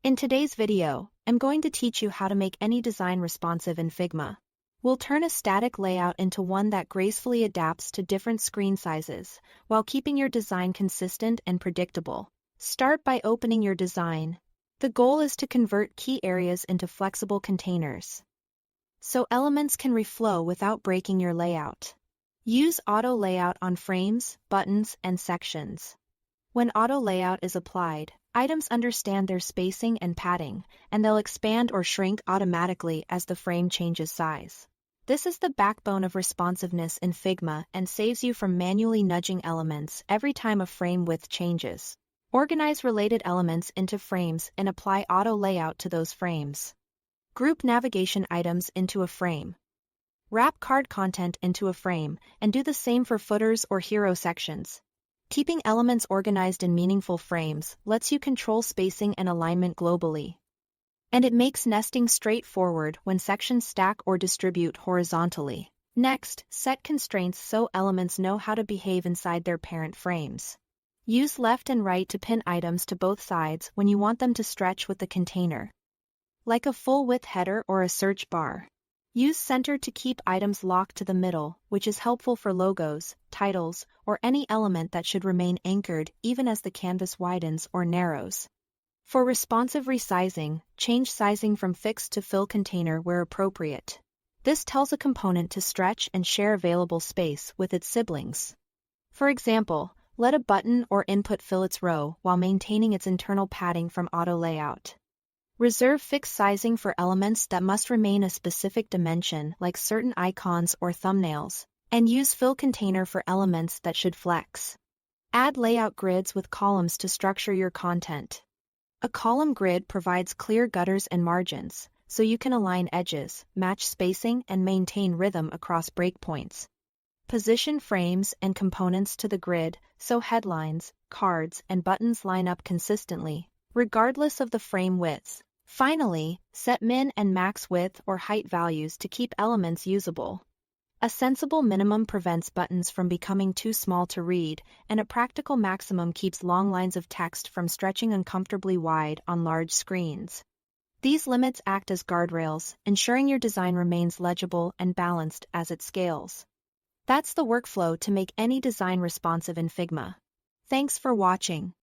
In today's video, I'm going to teach you how to make any design responsive in Figma. We'll turn a static layout into one that gracefully adapts to different screen sizes, while keeping your design consistent and predictable. Start by opening your design. The goal is to convert key areas into flexible containers, so elements can reflow without breaking your layout. Use auto layout on frames, buttons, and sections. When auto layout is applied, items understand their spacing and padding, and they'll expand or shrink automatically as the frame changes size. This is the backbone of responsiveness in Figma and saves you from manually nudging elements every time a frame width changes. Organize related elements into frames and apply auto layout to those frames. Group navigation items into a frame. Wrap card content into a frame, and do the same for footers or hero sections. Keeping elements organized in meaningful frames lets you control spacing and alignment globally. And it makes nesting straightforward when sections stack or distribute horizontally. Next, set constraints so elements know how to behave inside their parent frames. Use left and right to pin items to both sides when you want them to stretch with the container, like a full-width header or a search bar. Use center to keep items locked to the middle, which is helpful for logos, titles, or any element that should remain anchored even as the canvas widens or narrows. For responsive resizing, change sizing from fixed to fill container where appropriate. This tells a component to stretch and share available space with its siblings. For example, let a button or input fill its row while maintaining its internal padding from auto layout. Reserve fixed sizing for elements that must remain a specific dimension like certain icons or thumbnails, and use fill container for elements that should flex. Add layout grids with columns to structure your content. A column grid provides clear gutters and margins, so you can align edges, match spacing, and maintain rhythm across breakpoints. Position frames and components to the grid so headlines, cards, and buttons line up consistently, regardless of the frame widths. Finally, set min and max width or height values to keep elements usable. A sensible minimum prevents buttons from becoming too small to read, and a practical maximum keeps long lines of text from stretching uncomfortably wide on large screens. These limits act as guardrails, ensuring your design remains legible and balanced as it scales. That's the workflow to make any design responsive in Figma. Thanks for watching.